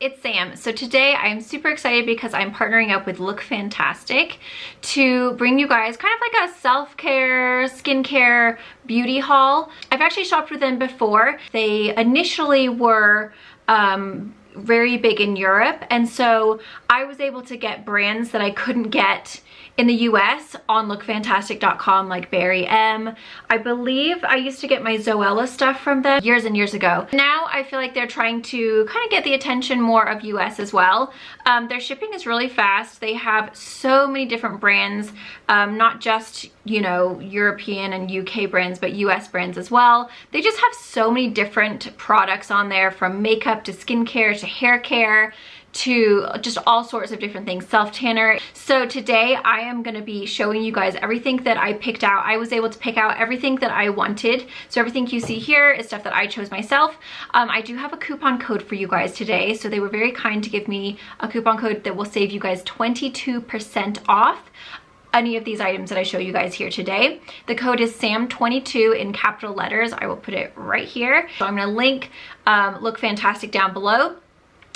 it's Sam. So today I'm super excited because I'm partnering up with Look Fantastic to bring you guys kind of like a self-care, skincare, beauty haul. I've actually shopped with them before. They initially were very big in Europe, and so I was able to get brands that I couldn't get in the US on lookfantastic.com, like Barry M. I believe I used to get my Zoella stuff from them years and years ago. Now I feel like they're trying to kind of get the attention more of US as well. Their shipping is really fast. They have so many different brands, not just, you know, European and UK brands, but US brands as well. They just have so many different products on there, from makeup to skincare to hair care to just all sorts of different things, self-tanner. So today I am going to be showing you guys everything that I picked out. I was able to pick out everything that I wanted. So everything you see here is stuff that I chose myself. I do have a coupon code for you guys today. So they were very kind to give me a coupon code that will save you guys 22% off any of these items that I show you guys here today. The code is SAM22 in capital letters. I will put it right here. So I'm going to link Look Fantastic down below,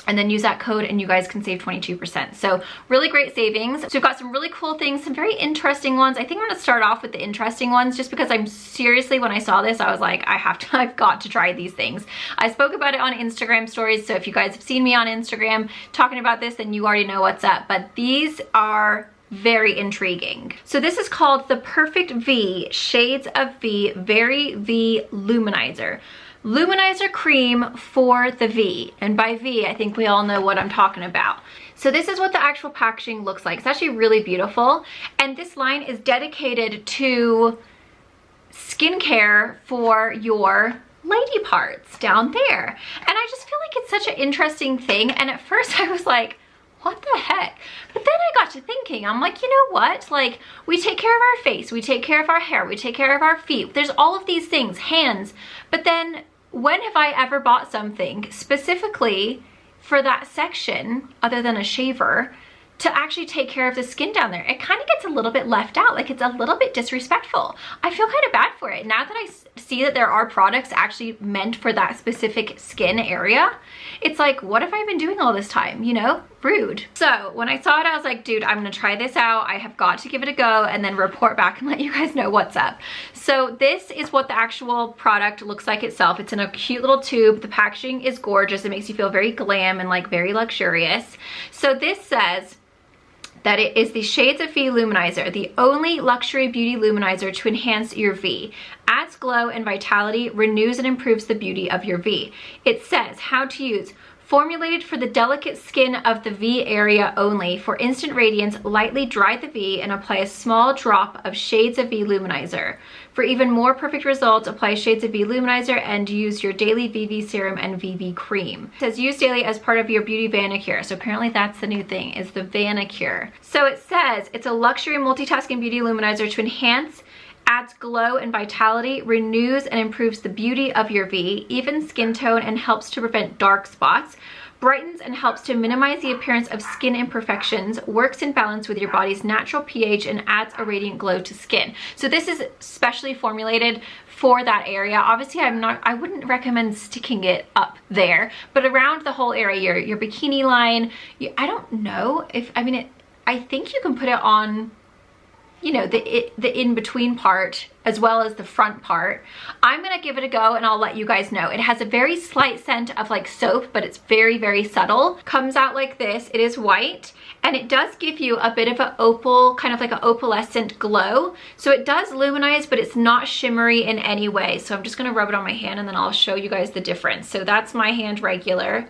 and then use that code and you guys can save 22%. So really great savings. So we've got some really cool things, some very interesting ones. I think I'm gonna start off with the interesting ones just because I'm seriously, when I saw this, I was like, I've got to try these things. I spoke about it on Instagram stories, so if you guys have seen me on Instagram talking about this, then you already know what's up. But these are very intriguing. So this is called the Perfect V Shades of V Very V Luminizer. Luminizer cream for the V, and by V I think we all know what I'm talking about. So this is what the actual packaging looks like. It's actually really beautiful, and this line is dedicated to skincare for your lady parts down there. And I just feel like it's such an interesting thing, and at first I was like, what the heck? But then I got to thinking, I'm like, you know what? Like, we take care of our face, we take care of our hair, we take care of our feet. There's all of these things, hands. But then when have I ever bought something specifically for that section, other than a shaver, to actually take care of the skin down there? It kind of gets a little bit left out, like it's a little bit disrespectful. I feel kind of bad for it. Now that I see that there are products actually meant for that specific skin area, it's like, what have I been doing all this time, you know? Rude. So when I saw it, I was like, dude, I'm gonna try this out. I have got to give it a go and then report back and let you guys know what's up. So this is what the actual product looks like itself. It's in a cute little tube. The packaging is gorgeous. It makes you feel very glam and like very luxurious. So this says that it is the Shades of V Luminizer, the only luxury beauty luminizer to enhance your V. Adds glow and vitality, renews and improves the beauty of your V. It says how to use. Formulated for the delicate skin of the V area only. For instant radiance, lightly dry the V and apply a small drop of Shades of V Luminizer. For even more perfect results, apply Shades of V Luminizer and use your daily VV serum and VV cream. It says use daily as part of your beauty Vanicure. So apparently that's the new thing, is the Vanicure. So it says it's a luxury multitasking beauty luminizer to enhance, adds glow and vitality, renews and improves the beauty of your V, even skin tone, and helps to prevent dark spots, brightens and helps to minimize the appearance of skin imperfections, works in balance with your body's natural pH, and adds a radiant glow to skin. So this is specially formulated for that area. Obviously I wouldn't recommend sticking it up there, but around the whole area, your bikini line, I don't know if, I think you can put it on, you know, the in-between part as well as the front part. I'm gonna give it a go and I'll let you guys know. It has a very slight scent of like soap, but it's very, very subtle. Comes out like this. It is white, and it does give you a bit of an opal, kind of like an opalescent glow. So it does luminize, but it's not shimmery in any way. So I'm just gonna rub it on my hand and then I'll show you guys the difference. So that's my hand regular.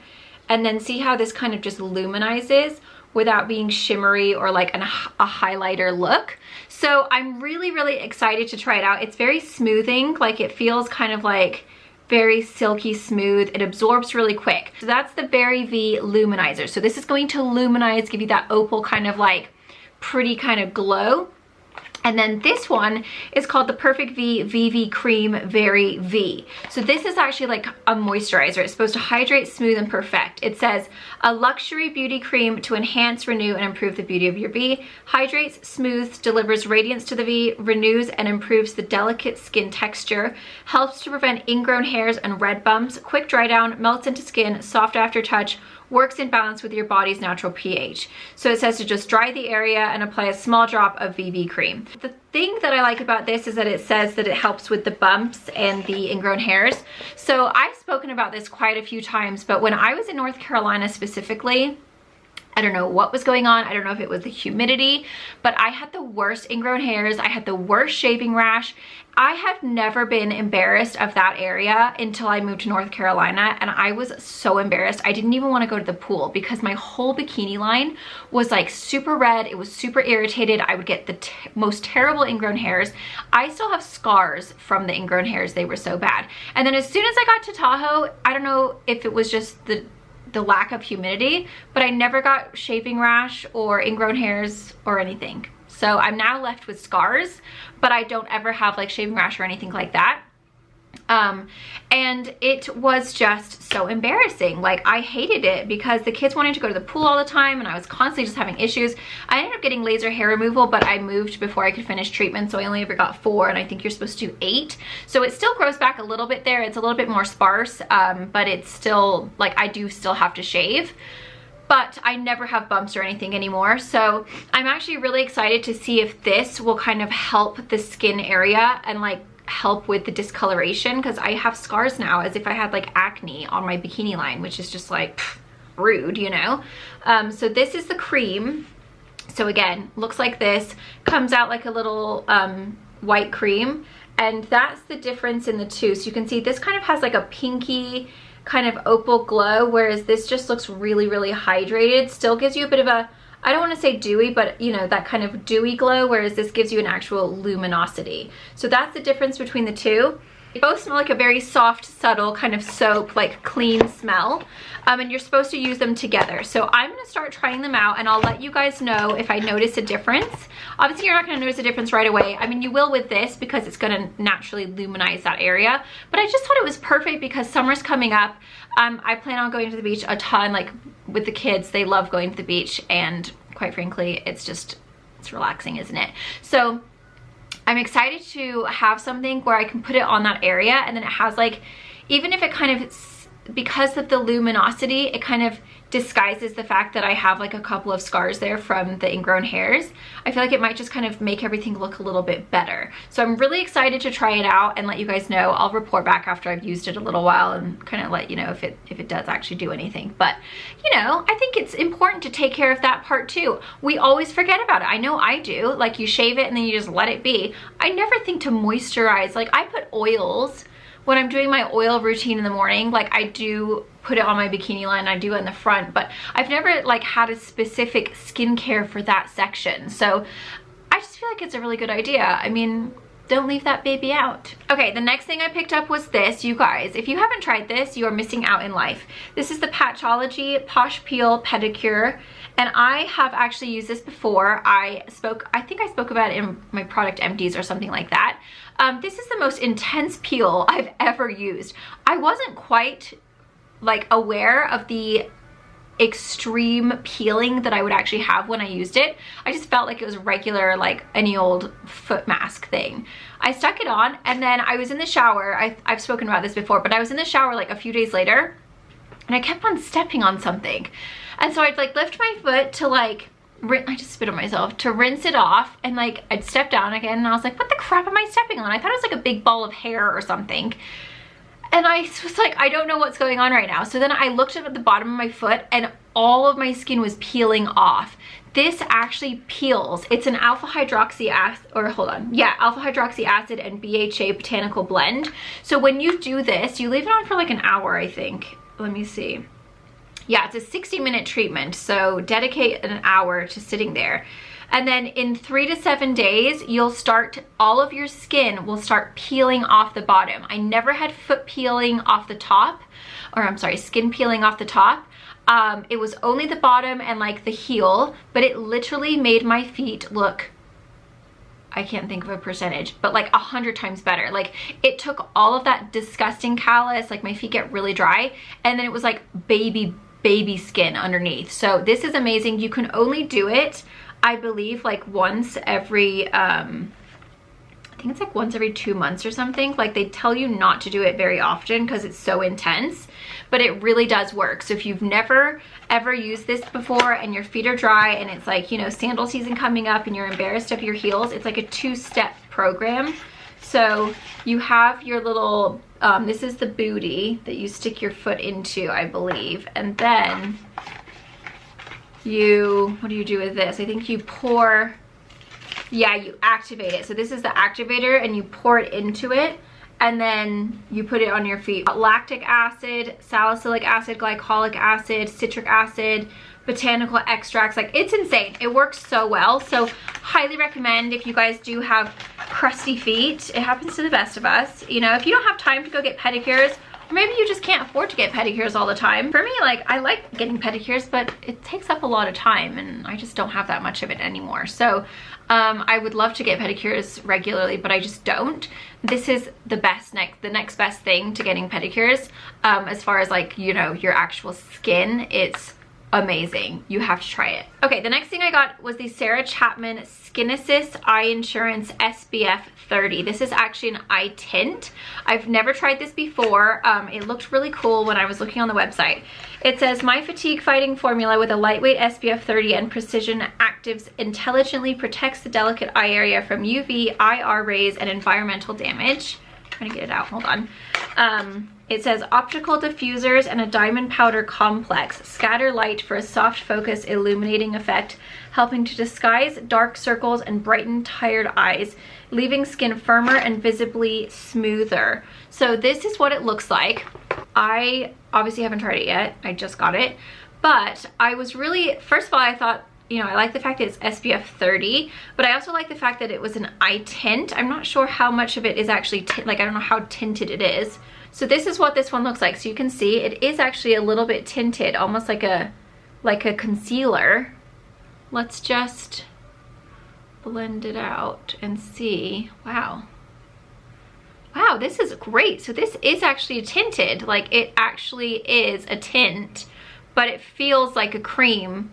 And then see how this kind of just luminizes without being shimmery or like a highlighter look. So I'm really, really excited to try it out. It's very smoothing, like it feels kind of like very silky smooth. It absorbs really quick. So that's the Very V Luminizer. So this is going to luminize, give you that opal kind of like pretty kind of glow. And then this one is called the Perfect V VV Cream Very V. So this is actually like a moisturizer. It's supposed to hydrate, smooth, and perfect. It says, a luxury beauty cream to enhance, renew, and improve the beauty of your V. Hydrates, smooths, delivers radiance to the V, renews and improves the delicate skin texture, helps to prevent ingrown hairs and red bumps, quick dry down, melts into skin, soft after touch, works in balance with your body's natural pH. So it says to just dry the area and apply a small drop of VV cream. The thing that I like about this is that it says that it helps with the bumps and the ingrown hairs. So I've spoken about this quite a few times, but when I was in North Carolina specifically, I don't know what was going on. I don't know if it was the humidity, but I had the worst ingrown hairs. I had the worst shaving rash. I have never been embarrassed of that area until I moved to North Carolina, and I was so embarrassed. I didn't even want to go to the pool because my whole bikini line was like super red. It was super irritated. I would get the most terrible ingrown hairs. I still have scars from the ingrown hairs. They were so bad. And then as soon as I got to Tahoe, I don't know if it was just the lack of humidity, but I never got shaving rash or ingrown hairs or anything. So I'm now left with scars, but I don't ever have like shaving rash or anything like that. And it was just so embarrassing. Like, I hated it because the kids wanted to go to the pool all the time and I was constantly just having issues. I ended up getting laser hair removal, but I moved before I could finish treatment, so I only ever got 4, and I think you're supposed to do 8. So it still grows back a little bit there. It's a little bit more sparse, but it's still, like, I do still have to shave. But I never have bumps or anything anymore. So I'm actually really excited to see if this will kind of help the skin area and like help with the discoloration, because I have scars now as if I had like acne on my bikini line, which is just like rude, you know. So this is the cream. So again, looks like this, comes out like a little white cream, and that's the difference in the two. So you can see this kind of has like a pinky kind of opal glow, whereas this just looks really, really hydrated. Still gives you a bit of a, I don't want to say dewy, but you know, that kind of dewy glow, whereas this gives you an actual luminosity. So that's the difference between the two. They both smell like a very soft, subtle kind of soap, like clean smell. And you're supposed to use them together. So I'm going to start trying them out, and I'll let you guys know if I notice a difference. Obviously, you're not going to notice a difference right away. I mean, you will with this because it's going to naturally luminize that area. But I just thought it was perfect because summer's coming up. I plan on going to the beach a ton, like with the kids. They love going to the beach, and quite frankly, it's relaxing, isn't it? So I'm excited to have something where I can put it on that area, and then it has like, even if it kind of, because of the luminosity, it kind of disguises the fact that I have like a couple of scars there from the ingrown hairs. I feel like it might just kind of make everything look a little bit better. So I'm really excited to try it out and let you guys know. I'll report back after I've used it a little while and kind of let you know if it does actually do anything. But you know, I think it's important to take care of that part too. We always forget about it. I know I do. Like, you shave it and then you just let it be. I never think to moisturize. Like, I put oils when I'm doing my oil routine in the morning. Like, I do put it on my bikini line, I do it in the front, but I've never like had a specific skincare for that section. So I just feel like it's a really good idea. I mean, don't leave that baby out. Okay, the next thing I picked up was this. You guys, if you haven't tried this, you are missing out in life. This is the Patchology Posh Peel Pedicure, and I have actually used this before. I think I spoke about it in my product empties or something like that. This is the most intense peel I've ever used. I wasn't quite like aware of the extreme peeling that I would actually have when I used it. I just felt like it was regular, like any old foot mask thing. I stuck it on, and then I was in the shower. I've spoken about this before, but I was in the shower like a few days later, and I kept on stepping on something. And so I'd like lift my foot to like, I just spit on myself, to rinse it off, and like I'd step down again, and I was like, what the crap am I stepping on? I thought it was like a big ball of hair or something. And I was like, I don't know what's going on right now. So then I looked up at the bottom of my foot, and all of my skin was peeling off. This actually peels. It's an alpha hydroxy acid, or hold on. Yeah, alpha hydroxy acid and BHA botanical blend. So when you do this, you leave it on for like an hour, I think. Let me see. Yeah, it's a 60-minute treatment. So dedicate an hour to sitting there. And then in 3 to 7 days, all of your skin will start peeling off the bottom. I never had foot peeling off the top, or I'm sorry, skin peeling off the top. It was only the bottom and like the heel, but it literally made my feet look, I can't think of a percentage, but like 100 times better. Like it took all of that disgusting callus, like my feet get really dry, and then it was like baby skin underneath. So this is amazing. You can only do it, I believe, like once every, I think it's like once every 2 months or something. Like they tell you not to do it very often because it's so intense, but it really does work. So if you've never ever used this before and your feet are dry and it's like, you know, sandal season coming up and you're embarrassed of your heels, it's like a 2-step program. So you have your little, this is the booty that you stick your foot into, I believe. And then you, what do you do with this? I think you pour, yeah, you activate it. So this is the activator and you pour it into it and then you put it on your feet. Lactic acid, salicylic acid, glycolic acid, citric acid, botanical extracts, like it's insane. It works so well. So highly recommend if you guys do have crusty feet. It happens to the best of us. You know, if you don't have time to go get pedicures, or maybe you just can't afford to get pedicures all the time. For me, like I like getting pedicures, but it takes up a lot of time and I just don't have that much of it anymore. So I would love to get pedicures regularly, but I just don't. This is the next best thing to getting pedicures. As far as like, you know, your actual skin, it's amazing. You have to try it. Okay, the next thing I got was the Sarah Chapman Skin Assist Eye Insurance SPF 30. This is actually an eye tint. I've never tried this before. It looked really cool when I was looking on the website. It says, my fatigue fighting formula with a lightweight SPF 30 and precision actives intelligently protects the delicate eye area from UV, IR rays, and environmental damage. I'm trying to get it out, hold on. It says optical diffusers and a diamond powder complex scatter light for a soft focus illuminating effect, helping to disguise dark circles and brighten tired eyes, leaving skin firmer and visibly smoother. So this is what it looks like. I obviously haven't tried it yet. I just got it. But I was really, first of all, I thought, you know, I like the fact that it's SPF 30, but I also like the fact that it was an eye tint. I'm not sure how much of it is actually, like I don't know how tinted it is. So this is what this one looks like. So you can see it is actually a little bit tinted, almost like a concealer. Let's just blend it out and see. Wow. Wow, this is great. So this is actually tinted. Like it actually is a tint, but it feels like a cream.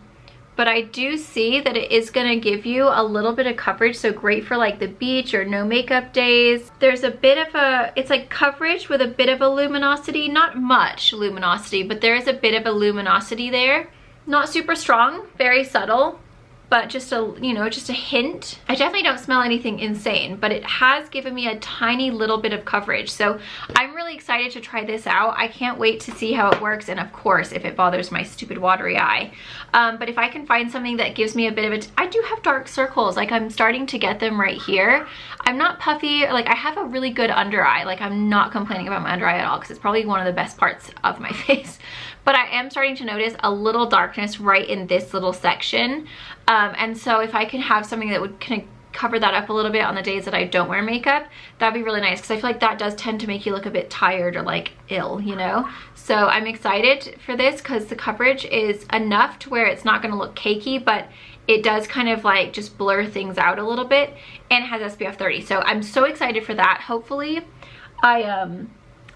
But I do see that it is gonna give you a little bit of coverage, so great for like the beach or no makeup days. There's a bit of a, it's like coverage with a bit of a luminosity, not much luminosity, but there is a bit of a luminosity there. Not super strong, very subtle, but just a, you know, just a hint. I definitely don't smell anything insane, but it has given me a tiny little bit of coverage. So I'm really excited to try this out. I can't wait to see how it works. And of course, if it bothers my stupid watery eye. But if I can find something that gives me a bit of it, I do have dark circles. Like I'm starting to get them right here. I'm not puffy, like I have a really good under eye. Like I'm not complaining about my under eye at all because it's probably one of the best parts of my face. But I am starting to notice a little darkness right in this little section. And so if I can have something that would kind of cover that up a little bit on the days that I don't wear makeup, that'd be really nice because I feel like that does tend to make you look a bit tired or like ill, you know? So I'm excited for this because the coverage is enough to where it's not gonna look cakey, but it does kind of like just blur things out a little bit, and it has SPF 30. So I'm so excited for that. Hopefully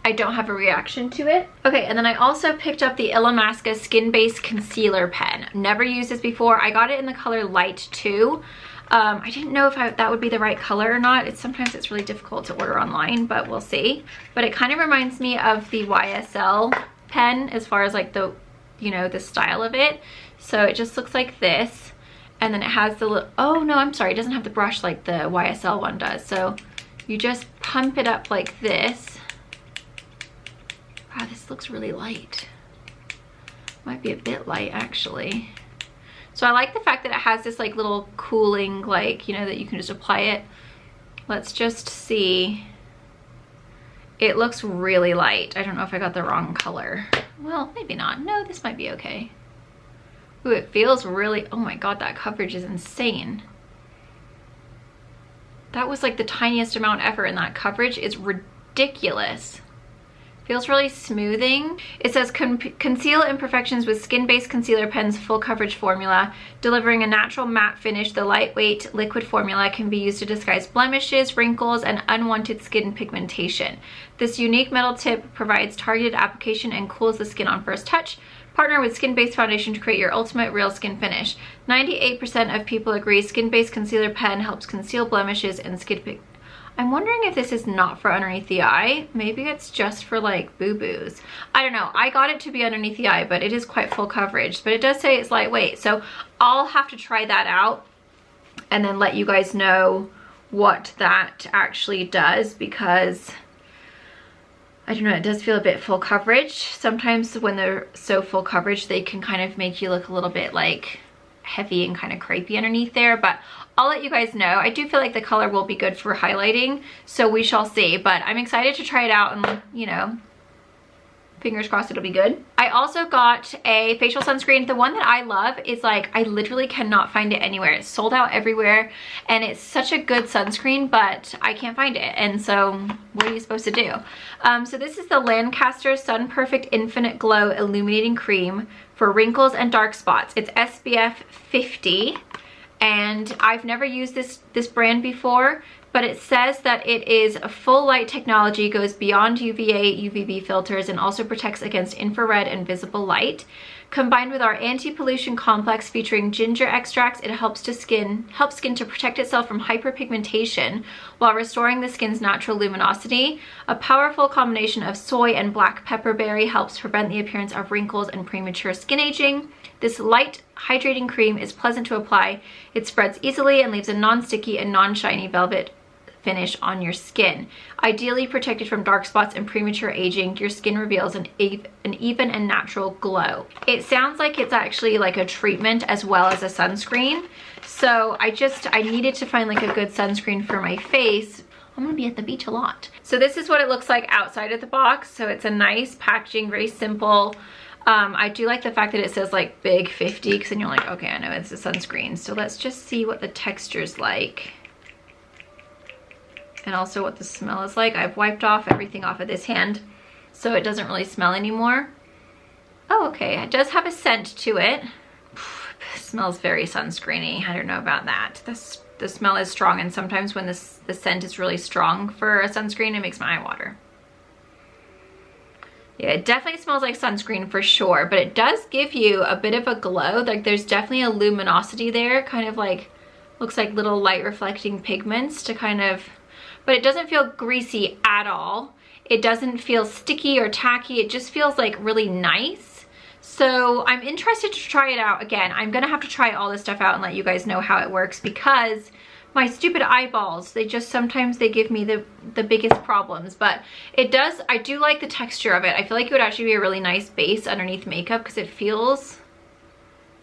I don't have a reaction to it. Okay, and then I also picked up the Illamasqua Skin Base Concealer Pen. Never used this before. I got it in the color Light 2. I didn't know if that would be the right color or not. Sometimes it's really difficult to order online, but we'll see. But it kind of reminds me of the YSL pen as far as like the, you know, the style of it. So it just looks like this. And then it has the little, oh no, I'm sorry, it doesn't have the brush like the YSL one does. So you just pump it up like this. Wow, this looks really light. Might be a bit light actually. So I like the fact that it has this like little cooling, like, you know, that you can just apply it. Let's just see. It looks really light. I don't know if I got the wrong color. Well, maybe not. No, this might be okay. Ooh, it feels really, oh my God, that coverage is insane. That was like the tiniest amount of effort, and that coverage is ridiculous. Feels really smoothing. It says conceal imperfections with skin-based concealer pen's full coverage formula, delivering a natural matte finish. The lightweight liquid formula can be used to disguise blemishes, wrinkles, and unwanted skin pigmentation. This unique metal tip provides targeted application and cools the skin on first touch. Partner with skin-based foundation to create your ultimate real skin finish. 98% of people agree skin-based concealer pen helps conceal blemishes and skin pigmentation. I'm wondering if this is not for underneath the eye. Maybe it's just for like boo-boos. I don't know. I got it to be underneath the eye, but it is quite full coverage. But it does say it's lightweight. So I'll have to try that out and then let you guys know what that actually does, because I don't know, it does feel a bit full coverage. Sometimes when they're so full coverage, they can kind of make you look a little bit like heavy and kind of crepey underneath there, but I'll let you guys know. I do feel like the color will be good for highlighting, so we shall see, but I'm excited to try it out and, you know, fingers crossed it'll be good. I also got a facial sunscreen. The one that I love is like, I literally cannot find it anywhere. It's sold out everywhere and it's such a good sunscreen, but I can't find it. And so what are you supposed to do? So this is the Lancaster Sun Perfect Infinite Glow Illuminating Cream for wrinkles and dark spots. It's SPF 50. And I've never used this brand before, but it says that it is a full light technology, goes beyond UVA, UVB filters, and also protects against infrared and visible light. Combined with our anti-pollution complex featuring ginger extracts, it helps skin to protect itself from hyperpigmentation while restoring the skin's natural luminosity. A powerful combination of soy and black pepperberry helps prevent the appearance of wrinkles and premature skin aging. This light hydrating cream is pleasant to apply. It spreads easily and leaves a non-sticky and non-shiny velvet finish on your skin. Ideally protected from dark spots and premature aging, your skin reveals an even and natural glow. It sounds like it's actually like a treatment as well as a sunscreen. So I needed to find like a good sunscreen for my face. I'm gonna be at the beach a lot. So this is what it looks like outside of the box. So it's a nice packaging, very simple. I do like the fact that it says like big 50, because then you're like, okay, I know it's a sunscreen. So let's just see what the texture's like. And also what the smell is like. I've wiped off everything off of this hand, so it doesn't really smell anymore. Oh, okay, it does have a scent to it. It smells very sunscreeny. I don't know about that. The smell is strong, and sometimes when the scent is really strong for a sunscreen, it makes my eye water. Yeah, it definitely smells like sunscreen for sure, but it does give you a bit of a glow. Like there's definitely a luminosity there, kind of like, looks like little light reflecting pigments to kind of, but it doesn't feel greasy at all. It doesn't feel sticky or tacky. It just feels like really nice. So I'm interested to try it out. Again, I'm gonna have to try all this stuff out and let you guys know how it works, because my stupid eyeballs, sometimes they give me the biggest problems. But I do like the texture of it. I feel like it would actually be a really nice base underneath makeup, because it feels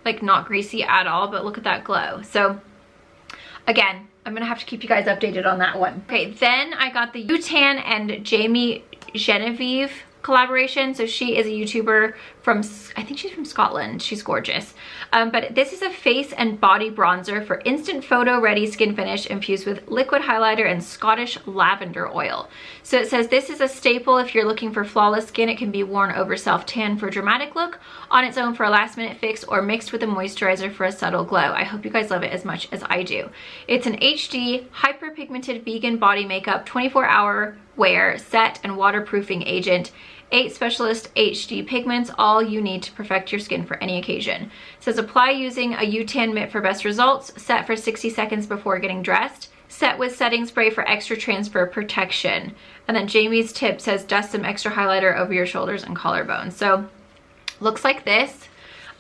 like not greasy at all, but look at that glow. So again, I'm gonna have to keep you guys updated on that one. Okay, then I got the Utan and Jamie Genevieve collaboration. So she is a YouTuber from, I think she's from Scotland. She's gorgeous. But this is a face and body bronzer for instant photo ready skin finish infused with liquid highlighter and Scottish lavender oil. So it says this is a staple if you're looking for flawless skin. It can be worn over self-tan for a dramatic look, on its own for a last minute fix, or mixed with a moisturizer for a subtle glow. I hope you guys love it as much as I do. It's an HD hyperpigmented vegan body makeup, 24-hour wear, set and waterproofing agent, 8 specialist HD pigments, all you need to perfect your skin for any occasion. It says apply using a Utan mitt for best results, set for 60 seconds before getting dressed, set with setting spray for extra transfer protection. And then Jamie's tip says dust some extra highlighter over your shoulders and collarbone. So looks like this.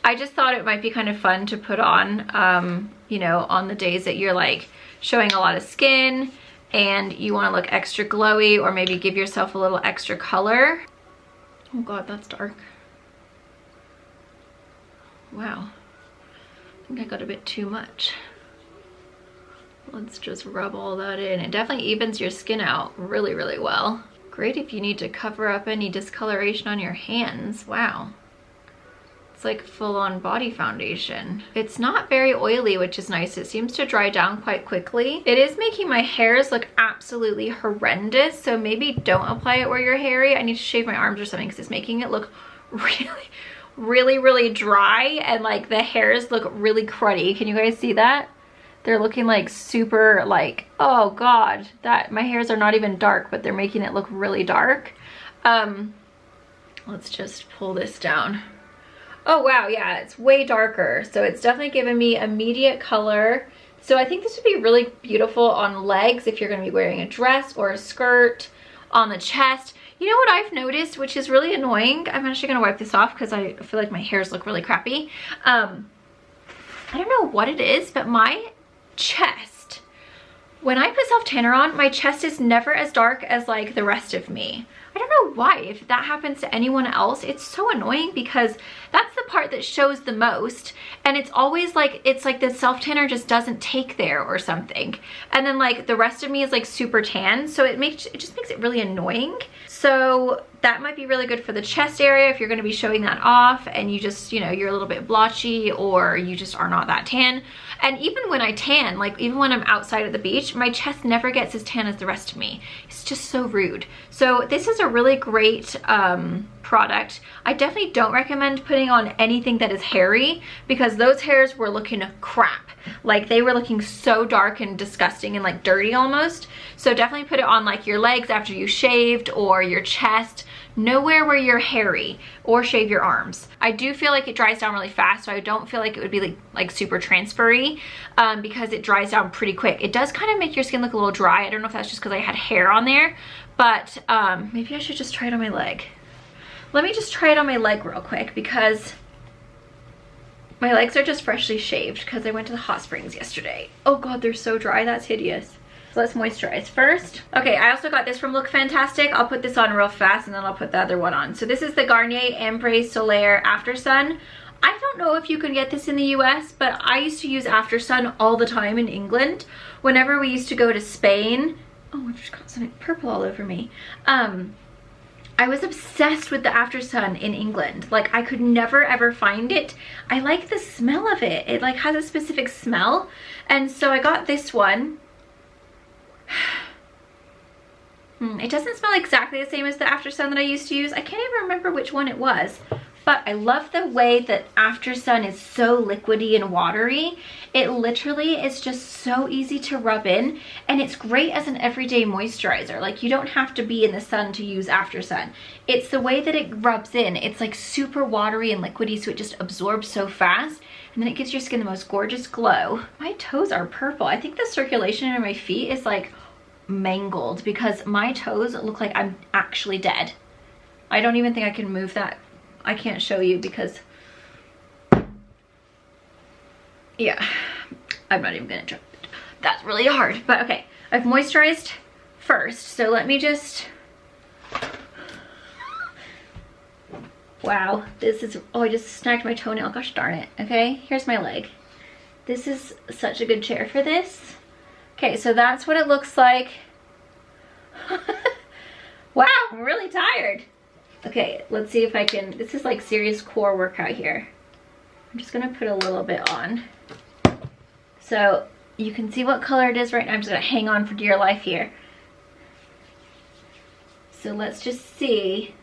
I just thought it might be kind of fun to put on, you know, on the days that you're like showing a lot of skin and you want to look extra glowy, or maybe give yourself a little extra color. Oh god, that's dark. Wow, I think I got a bit too much. Let's just rub all that in. It definitely evens your skin out really, really well. Great if you need to cover up any discoloration on your hands. Wow, It's like full-on body foundation. It's not very oily, which is nice. It seems to dry down quite quickly. It is making my hairs look absolutely horrendous, so maybe don't apply it where you're hairy. I need to shave my arms or something because it's making it look really dry, and like the hairs look really cruddy. Can you guys see that? They're looking like super like, oh god, that my hairs are not even dark, but they're making it look really dark. Let's just pull this down. Oh wow, yeah, it's way darker. So it's definitely giving me immediate color. So I think this would be really beautiful on legs if you're gonna be wearing a dress or a skirt, on the chest. You know what I've noticed, which is really annoying? I'm actually gonna wipe this off because I feel like my hairs look really crappy. I don't know what it is, but my chest, when I put self-tanner on, my chest is never as dark as like the rest of me. I don't know why. If that happens to anyone else, it's so annoying because that's the part that shows the most, and it's always like, it's like the self-tanner just doesn't take there or something. And then like the rest of me is like super tan, so it just makes it really annoying. So that might be really good for the chest area if you're going to be showing that off and you just, you know, you're a little bit blotchy or you just are not that tan. And even when I tan, like even when I'm outside at the beach, my chest never gets as tan as the rest of me. It's just so rude. So this is a really great product. I definitely don't recommend putting on anything that is hairy because those hairs were looking crap. Like they were looking so dark and disgusting and like dirty almost. So definitely put it on like your legs after you shaved or your chest. Nowhere where you're hairy, or shave your arms. I do feel like it dries down really fast, so I don't feel like it would be like super transfery because it dries down pretty quick. It does kind of make your skin look a little dry. I don't know if that's just because I had hair on there, but maybe I should just try it on my leg. Let me just try it on my leg real quick because my legs are just freshly shaved because I went to the hot springs yesterday. Oh god, they're so dry. That's hideous. So let's moisturize first. Okay, I also got this from Look Fantastic. I'll put this on real fast and then I'll put the other one on. So this is the Garnier Ambre Solaire After Sun. I don't know if you can get this in the US, but I used to use After Sun all the time in England. Whenever we used to go to Spain. Oh, I've just got something purple all over me. I was obsessed with the After Sun in England. Like I could never ever find it. I like the smell of it. It like has a specific smell. And so I got this one. It doesn't smell exactly the same as the After Sun that I used to use. I can't even remember which one it was, but I love the way that After Sun is so liquidy and watery. It literally is just so easy to rub in, and it's great as an everyday moisturizer. Like you don't have to be in the sun to use After Sun. It's the way that it rubs in. It's like super watery and liquidy, so it just absorbs so fast. And then it gives your skin the most gorgeous glow. My toes are purple. I think the circulation in my feet is like mangled because my toes look like I'm actually dead. I don't even think I can move that. I can't show you because, yeah, I'm not even gonna try. That's really hard, but okay. I've moisturized first, so let me just, wow, this is, oh, I just snagged my toenail, gosh darn it. Okay, here's my leg. This is such a good chair for this. Okay, so that's what it looks like. Wow, I'm really tired. Okay, let's see if I can, this is like serious core workout here. I'm just gonna put a little bit on. So you can see what color it is right now. I'm just gonna hang on for dear life here. So let's just see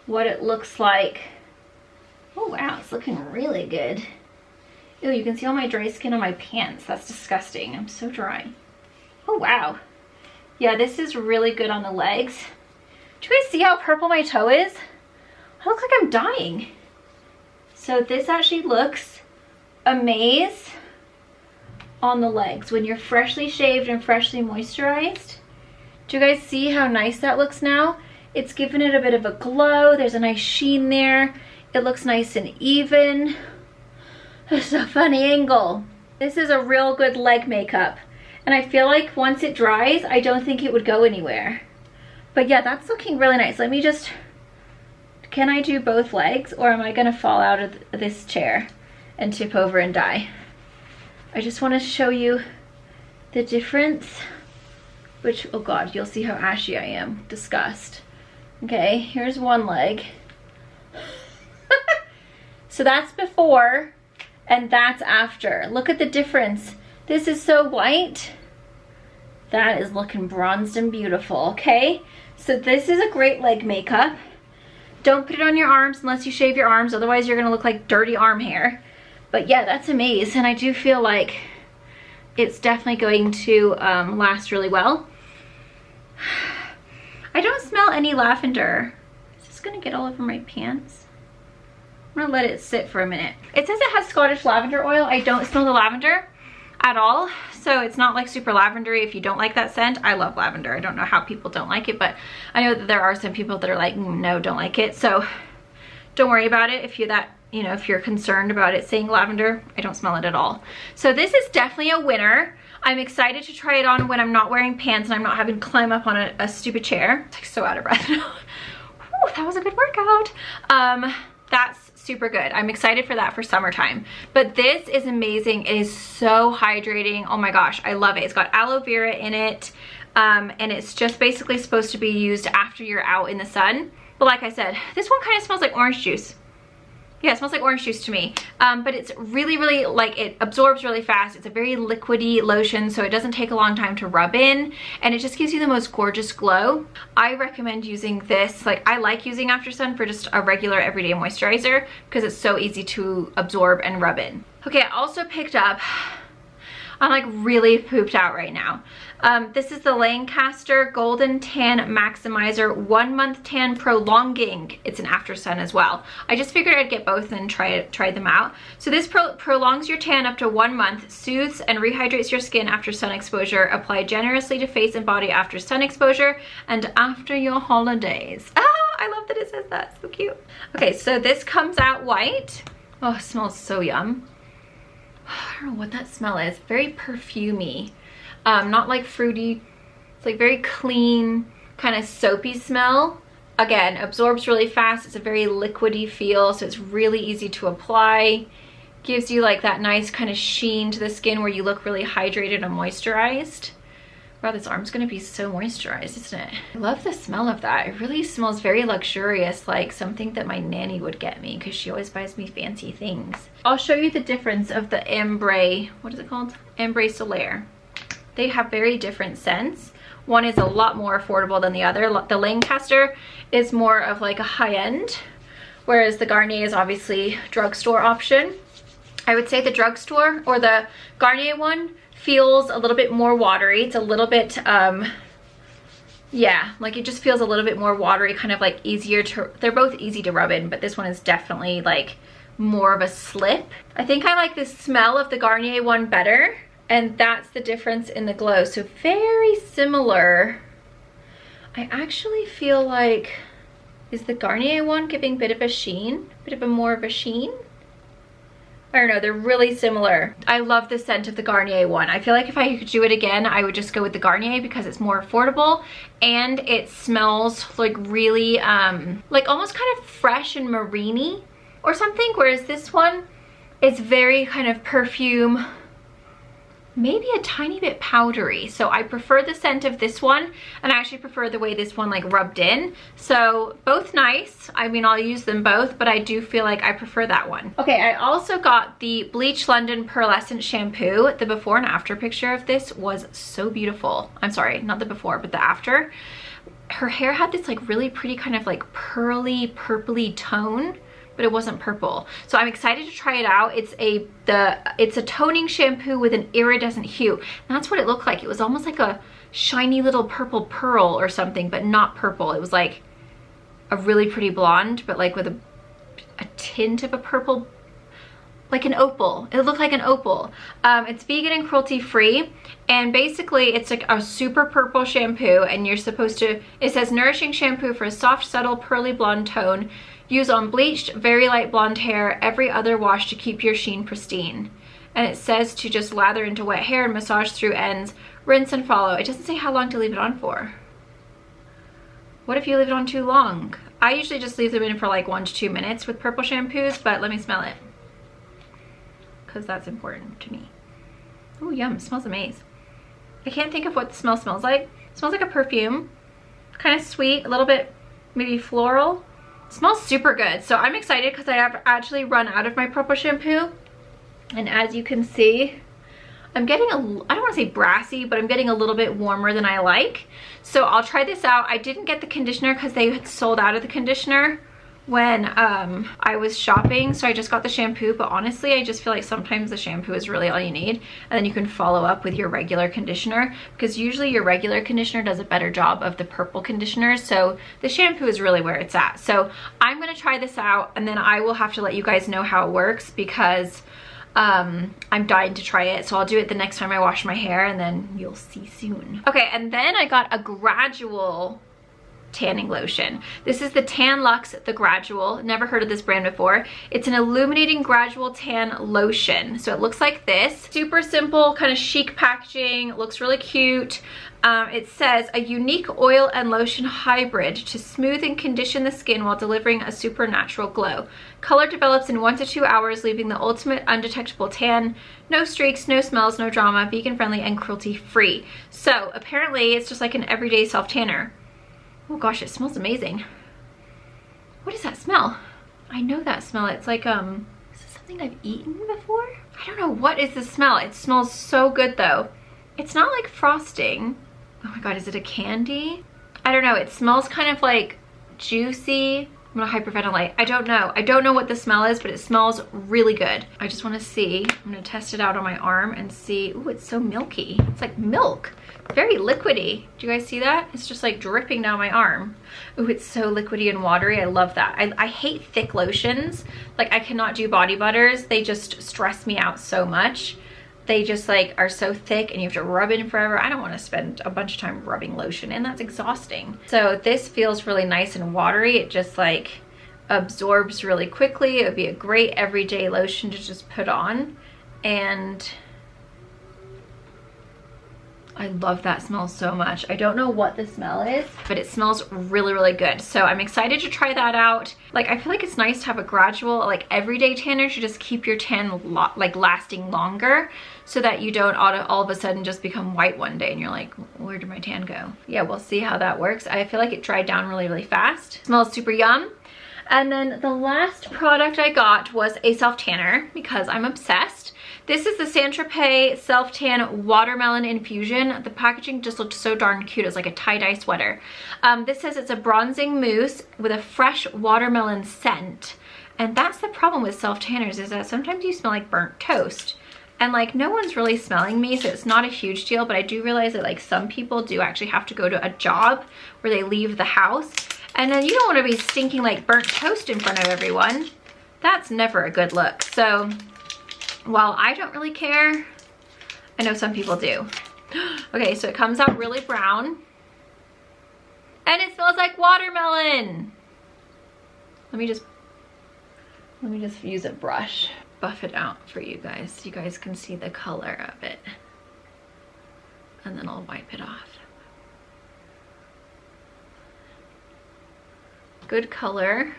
what it looks like. Oh wow, it's looking really good. Ew, you can see all my dry skin on my pants. That's disgusting. I'm so dry. Oh wow. Yeah, this is really good on the legs. Do you guys see how purple my toe is? I look like I'm dying. So this actually looks amazing on the legs when you're freshly shaved and freshly moisturized. Do you guys see how nice that looks now? It's given it a bit of a glow. There's a nice sheen there. It looks nice and even. It's a funny angle. This is a real good leg makeup. And I feel like once it dries, I don't think it would go anywhere. But yeah, that's looking really nice. Let me just, can I do both legs or am I gonna fall out of this chair and tip over and die? I just wanna show you the difference, which, oh God, you'll see how ashy I am. Disgust. Okay, here's one leg. So that's before and that's after. Look at the difference. This is so white. That is looking bronzed and beautiful, okay? So this is a great leg makeup. Don't put it on your arms unless you shave your arms, otherwise you're gonna look like dirty arm hair. But yeah, that's amazing, and I do feel like it's definitely going to last really well. I don't smell any lavender. Is this gonna get all over my pants? I'm gonna let it sit for a minute. It says it has Scottish lavender oil. I don't smell the lavender at all, so it's not like super lavendery. If you don't like that scent, I love lavender. I don't know how people don't like it, but I know that there are some people that are like, no, don't like it. So don't worry about it if you're that, you know, if you're concerned about it saying lavender. I don't smell it at all. So this is definitely a winner. I'm excited to try it on when I'm not wearing pants and I'm not having to climb up on a stupid chair. It's like so out of breath now. Whew, that was a good workout. That's super good. I'm excited for that for summertime. But this is amazing. It is so hydrating. Oh my gosh, I love it. It's got aloe vera in it, and it's just basically supposed to be used after you're out in the sun. But like I said, this one kind of smells like orange juice. Yeah, it smells like orange juice to me. But it's really, really, like, it absorbs really fast. It's a very liquidy lotion, so it doesn't take a long time to rub in, and it just gives you the most gorgeous glow. I recommend using this. Like, I like using After Sun for just a regular everyday moisturizer because it's so easy to absorb and rub in. Okay, I also picked up, I'm like really pooped out right now. This is the Lancaster Golden Tan Maximizer 1 Month Tan Prolonging. It's an After Sun as well. I just figured I'd get both and try them out. So this prolongs your tan up to 1 month, soothes and rehydrates your skin after sun exposure. Apply generously to face and body after sun exposure and after your holidays. Ah, I love that it says that. So cute. Okay, so this comes out white. Oh, it smells so yum. I don't know what that smell is. Very perfumey. Not like fruity. It's like very clean, kind of soapy smell. Again, absorbs really fast. It's a very liquidy feel, so it's really easy to apply. Gives you like that nice kind of sheen to the skin where you look really hydrated and moisturized. Wow, this arm's gonna be so moisturized, isn't it? I love the smell of that. It really smells very luxurious, like something that my nanny would get me because she always buys me fancy things. I'll show you the difference of the Ambre, what is it called? Ambre Solaire. They have very different scents. One is a lot more affordable than the other. The Lancaster is more of like a high-end, whereas the Garnier is obviously drugstore option. I would say the drugstore or the Garnier one feels a little bit more watery. It's a little bit, yeah, like it just feels a little bit more watery, kind of like easier to, they're both easy to rub in, but this one is definitely like more of a slip. I think I like the smell of the Garnier one better, and that's the difference in the glow. So very similar. I actually feel like, is the Garnier one giving a bit of a sheen? A bit of a more of a sheen? I don't know, they're really similar. I love the scent of the Garnier one. I feel like if I could do it again, I would just go with the Garnier because it's more affordable and it smells like really, like almost kind of fresh and marine-y or something, whereas this one is very kind of perfume, maybe a tiny bit powdery. So I prefer the scent of this one, and I actually prefer the way this one like rubbed in. So both nice. I mean, I'll use them both, but I do feel like I prefer that one. Okay, I also got the Bleach London Pearlescent Shampoo. The before and after picture of this was so beautiful. I'm sorry, not the before, but the after. Her hair had this like really pretty kind of like pearly, purpley tone, but it wasn't purple. So I'm excited to try it out. It's a toning shampoo with an iridescent hue. And that's what it looked like. It was almost like a shiny little purple pearl or something, but not purple. It was like a really pretty blonde, but like with a tint of a purple, like an opal. It looked like an opal. It's vegan and cruelty free, and basically it's like a super purple shampoo, and you're supposed to, it says nourishing shampoo for a soft, subtle, pearly blonde tone. Use on bleached, very light blonde hair, every other wash to keep your sheen pristine. And it says to just lather into wet hair and massage through ends, rinse and follow. It doesn't say how long to leave it on for. What if you leave it on too long? I usually just leave them in for like 1 to 2 minutes with purple shampoos, but let me smell it, because that's important to me. Oh, yum, it smells amazing. I can't think of what the smell smells like. It smells like a perfume, kind of sweet, a little bit maybe floral. It smells super good. So I'm excited because I have actually run out of my purple shampoo. And as you can see, I'm getting I don't want to say brassy, but I'm getting a little bit warmer than I like. So I'll try this out. I didn't get the conditioner because they had sold out of the conditioner when I was shopping, so I just got the shampoo. But honestly, I just feel like sometimes the shampoo is really all you need, and then you can follow up with your regular conditioner, because usually your regular conditioner does a better job of the purple conditioner. So the shampoo is really where it's at. So I'm gonna try this out, and then I will have to let you guys know how it works, because I'm dying to try it. So I'll do it the next time I wash my hair, and then you'll see soon. Okay, and then I got a gradual tanning lotion. This is the Tan Luxe, the Gradual. Never heard of this brand before. It's an illuminating gradual tan lotion. So it looks like this. Super simple, kind of chic packaging. It looks really cute. It says a unique oil and lotion hybrid to smooth and condition the skin while delivering a supernatural glow. Color develops in 1 to 2 hours, leaving the ultimate undetectable tan. No streaks, no smells, no drama, vegan friendly and cruelty free. So apparently it's just like an everyday self-tanner. Oh gosh, it smells amazing. What does that smell? I know that smell. It's like, is this something I've eaten before? I don't know. What is the smell? It smells so good though. It's not like frosting. Oh my God, is it a candy? I don't know. It smells kind of like juicy. I'm gonna hyperventilate. I don't know. I don't know what the smell is, but it smells really good. I just wanna see. I'm gonna test it out on my arm and see. Ooh, it's so milky. It's like milk. Very liquidy. Do you guys see that? It's just like dripping down my arm. Ooh, it's so liquidy and watery. I love that. I hate thick lotions. Like I cannot do body butters. They just stress me out so much. They just like are so thick and you have to rub it in forever. I don't want to spend a bunch of time rubbing lotion in. That's exhausting. So this feels really nice and watery. It just like absorbs really quickly. It would be a great everyday lotion to just put on. And I love that smell so much. I don't know what the smell is, but it smells really, really good. So I'm excited to try that out. Like, I feel like it's nice to have a gradual, like everyday tanner to just keep your tan like lasting longer, so that you don't all of a sudden just become white one day and you're like, where did my tan go? Yeah, we'll see how that works. I feel like it dried down really, really fast. It smells super yum. And then the last product I got was a self-tanner because I'm obsessed. This is the Santropay Self Tan Watermelon Infusion. The packaging just looked so darn cute. It's like a tie-dye sweater. This says it's a bronzing mousse with a fresh watermelon scent. And that's the problem with self-tanners, is that sometimes you smell like burnt toast. And like no one's really smelling me, so it's not a huge deal, but I do realize that like some people do actually have to go to a job where they leave the house. And then you don't want to be stinking like burnt toast in front of everyone. That's never a good look. So while I don't really care, I know some people do. Okay, so it comes out really brown. And it smells like watermelon. Let me just use a brush. Buff it out for you guys so you guys can see the color of it. And then I'll wipe it off. Good color.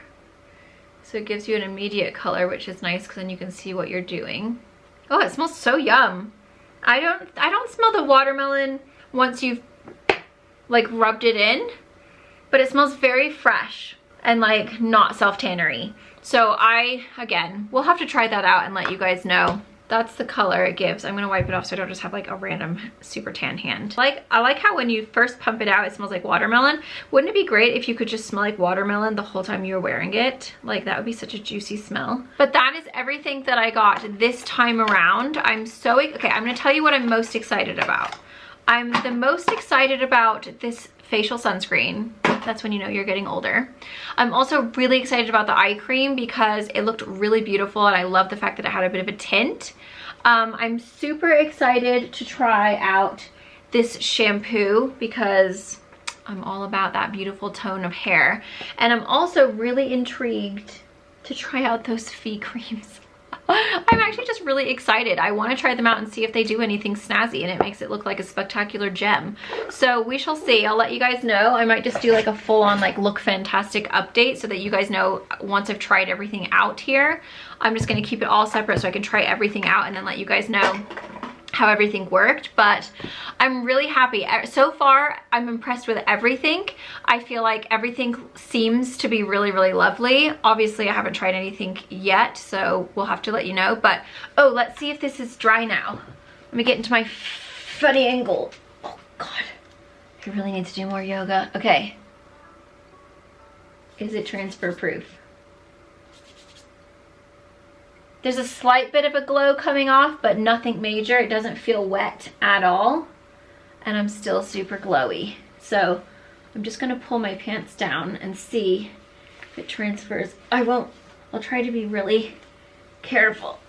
So it gives you an immediate color, which is nice because then you can see what you're doing. Oh, it smells so yum. I don't smell the watermelon once you've like rubbed it in, but it smells very fresh and like not self-tannery. So again, we'll have to try that out and let you guys know. That's the color it gives. I'm gonna wipe it off so I don't just have like a random super tan hand. I like how when you first pump it out, it smells like watermelon. Wouldn't it be great if you could just smell like watermelon the whole time you're wearing it? Like that would be such a juicy smell. But that is everything that I got this time around. Okay, I'm gonna tell you what I'm most excited about. I'm the most excited about this facial sunscreen. That's when you know you're getting older. I'm also really excited about the eye cream because it looked really beautiful and I love the fact that it had a bit of a tint. I'm super excited to try out this shampoo because I'm all about that beautiful tone of hair. And I'm also really intrigued to try out those Fee creams. I'm actually just really excited. I want to try them out and see if they do anything snazzy, and it makes it look like a spectacular gem. So we shall see. I'll let you guys know. I might just do like a full-on like look fantastic update so that you guys know once I've tried everything out here. I'm just going to keep it all separate so I can try everything out and then let you guys know how everything worked, but I'm really happy. So far, I'm impressed with everything. I feel like everything seems to be really, really lovely. Obviously, I haven't tried anything yet, so we'll have to let you know. But, oh, let's see if this is dry now. Let me get into my funny angle. Oh, God. I really need to do more yoga. Okay. Is it transfer proof? There's a slight bit of a glow coming off, but nothing major. It doesn't feel wet at all. And I'm still super glowy. So I'm just gonna pull my pants down and see if it transfers. I'll try to be really careful.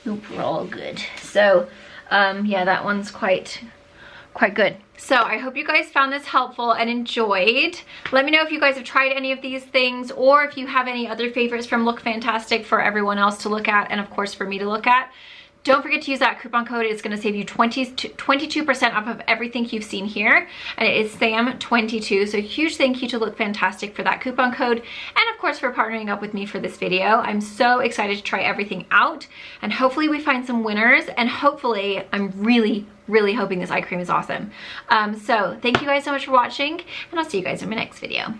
Nope, we're all good. So yeah, that one's quite good. So I hope you guys found this helpful and enjoyed. Let me know if you guys have tried any of these things, or if you have any other favorites from Look Fantastic for everyone else to look at, and of course for me to look at. Don't forget to use that coupon code. It's going to save you 22% off of everything you've seen here, and it is SAM22. So huge thank you to Look Fantastic for that coupon code, and of course for partnering up with me for this video. I'm so excited to try everything out, and hopefully we find some winners, and hopefully I'm really hoping this eye cream is awesome. So thank you guys so much for watching, and I'll see you guys in my next video.